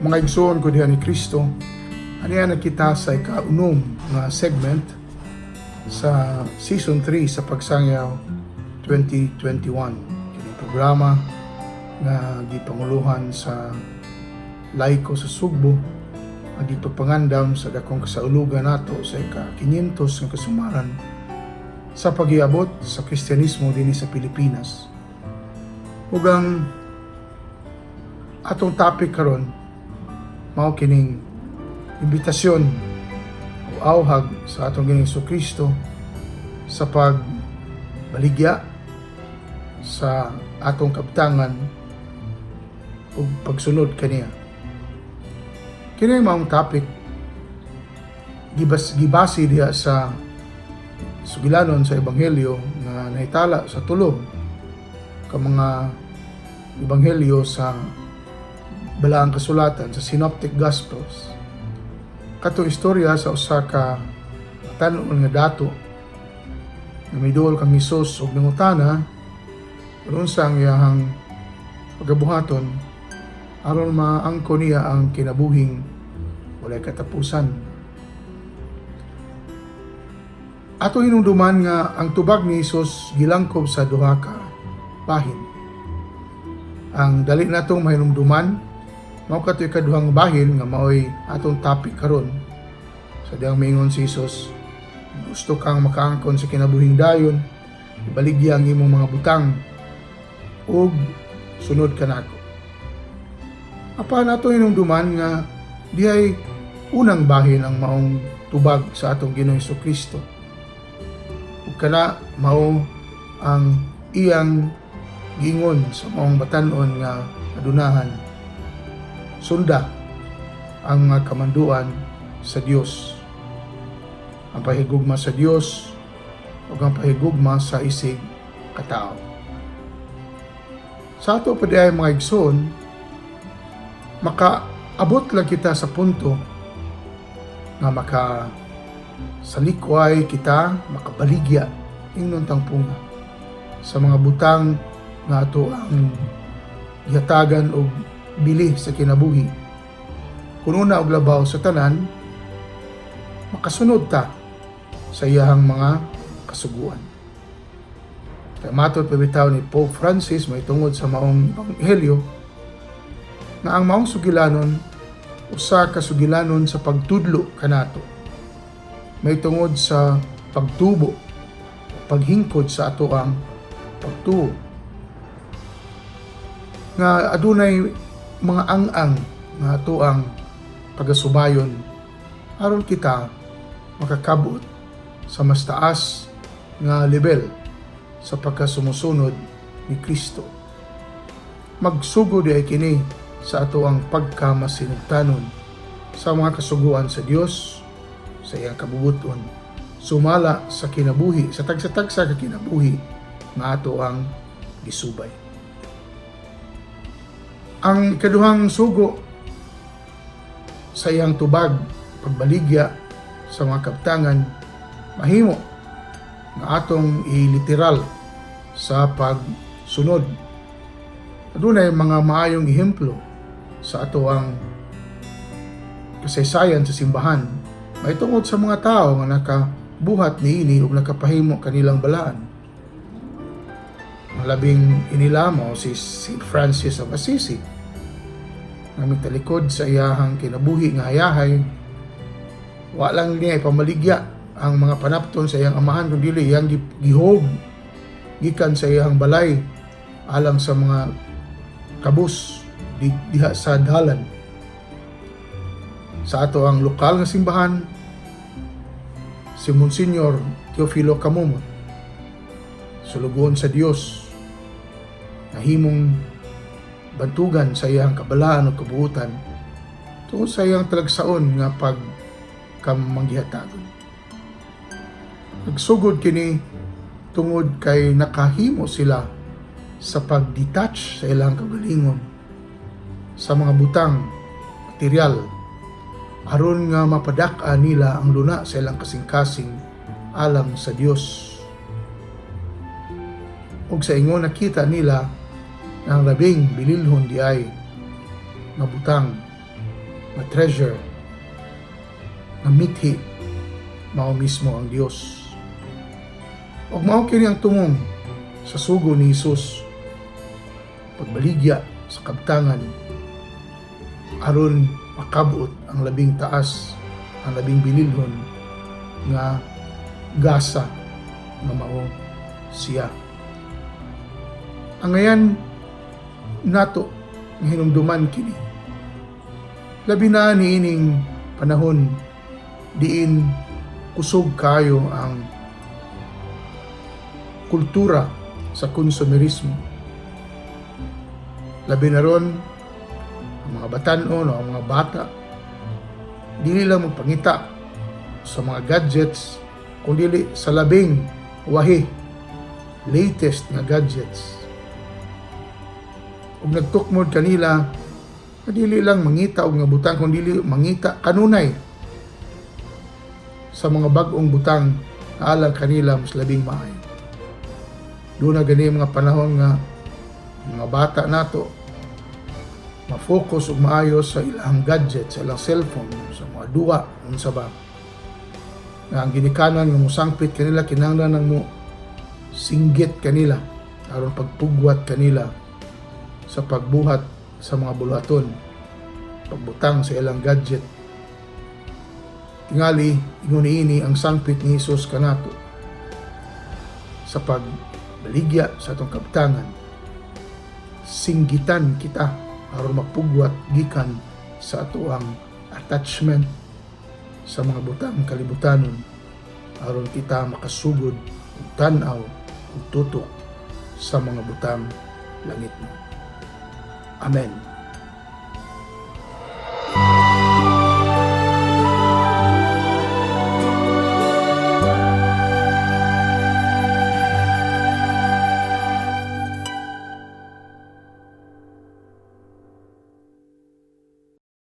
Mga igsoon ko diha ni Kristo, aniya na kita sa ikaunom nga segment sa Season 3 sa Pagsangyaw 2021. Kini programa nga gipanguluhan sa laiko sa Sugbo ang gipagpangandam sa dakong kasaulugan nato sa ika-500 nga kasumaran sa pag-iabot sa Kristyanismo dinhi sa Pilipinas. Ug ang atong topic karon mao kining imbitasyon o awhag sa atong Ginoong Jesucristo sa pagbaligya sa atong kabtangan o pagsunod kaniya. Kini maong topic gibase diha sa sugilanon sa ebanghelyo nga nahitala sa tulo ka mga ebanghelyo sa balaang kasulatan sa Synoptic Gospels. Kato istorya sa usa ka tan-on nga dato na midol kang Hesus ug nangutana kung unsa ang iyahang pagabuhaton aron maangko niya ang kinabuhing walay katapusan. Ato hinungduman nga ang tubag ni Hesus gilangkob sa duha ka bahin. Ang dali natong mahinumduman mao katoy kaduhang bahin nga maoy atong topic karon. Sa diyang maingon si Hesus, gusto kang makaangkon sa kinabuhing dayon, ibaligya ang imong mga butang ug sunod ka nako. Apan ato hinungduman nga diay unang bahin ang maong tubag sa atong Ginoong Jesucristo. Ug kana mao ang iyang gingon sa maong batan-on nga adunahan. Sunda ang kamanduan sa Dios. Ang pahigugma sa Dios o ang pahigugma sa isig katao. Sa ato pa di ay mga igsoon, makaabot lang kita sa punto nga sa likway kita makabaligya ingnon tangpunga sa mga butang nga ato ang gihatagan og bili sa kinabuhi. Kung una og labaw sa tanan, makasunod ta sa iyahang mga kasuguan. Kaya matod pabitaw ni Pope Francis may tungod sa maong ebanghelyo na ang maong sugilanon usa ka sugilanon sa pagtudlo kanato. May tungod sa pagtubo, paghingkod sa ato ang pagtuo. Nga adunay mga ang-ang nga ato ang pagasubayon aron kita makakabot sa mas taas nga level sa pagkasumusunod ni Kristo. Magsugod ay kini sa ato ang pagkamasinugtanon sa mga kasuguan sa Dios sa iyang kabubuton, sumala sa kinabuhi, sa tagsa-tagsa ka kinabuhi nga ato ang gisubay. Ang ikaduhang sugo sa iyang tubag, pagbaligya sa mga kabtangan, mahimo nga atong iliteral sa pagsunod. Adunay mga maayong ehemplo sa ato ang kasaysayan sa simbahan. May tungod sa mga tao nga nakabuhat niini ug nakapahimo kanilang balaan. Ang labing inilamo si St. Francis of Assisi nga mitalikod sa iyahang kinabuhi nga hayahay. Wa lang niya ipamaligya ang mga panapton sa iyang amahan kundi iyang gihog gikan sa iyang balay alang sa mga kabus diha sa dalan. Sa ato ang lokal nga simbahan, si Monsignor Teofilo Camumot, sulugon sa Dios, nahimong bantugan sa iyang kabalaan o kabuutan tungod sa iyang talagsaon nga pag kamanggihatagon. Nagsugod kini tungod kay nakahimo sila sa pag-detach sa ilang kagalingon sa mga butang material aron nga mapadak-a nila ang luna sa ilang kasing-kasing alang sa Dios. Ug sa ingon nakita nila na ang labing bililhon di ay nga butang, nga treasure, nga mithi mao mismo ang Dios. Ug mao kini ang tumong sa sugo ni Hesus, pagbaligya sa kabtangan aron makabot ang labing taas, ang labing bililhon nga gasa nga mao siya. Ang ngayon nato nga hinumduman kini, labi na niining panahon diin kusog kayo ang kultura sa konsumerismo. Labi na ron ang mga batanon o ang mga bata dili lang magpangita sa mga gadgets kundi sa labing wahi latest na gadgets. Ug nagtukmod kanila na dili lang mangita og nga butang kundi mangita kanunay sa mga bag-ong butang na alang kanila mas labing maayo. Doon na gani mga panahon nga mga bata nato ma-focus ug maayo sa ilang gadget, sa ilang cellphone, sa mga duwa, unsa ba. Na ang ginikanan nga musangpit kanila kinahanglan nang mo singgit kanila aron pagpugwat kanila sa pagbuhat sa mga buluhaton, pagbutang sa ilang gadget. Tingali ingon ini ang sangpit ni Hesus kanato sa pagbaligya sa atong kabtangan. Singgitan kita aron mapugwat gikan sa atoang attachment sa mga butang kalibutanon aron kita makasugod ug tan-aw ug tutok sa mga butang langit mo. Amen.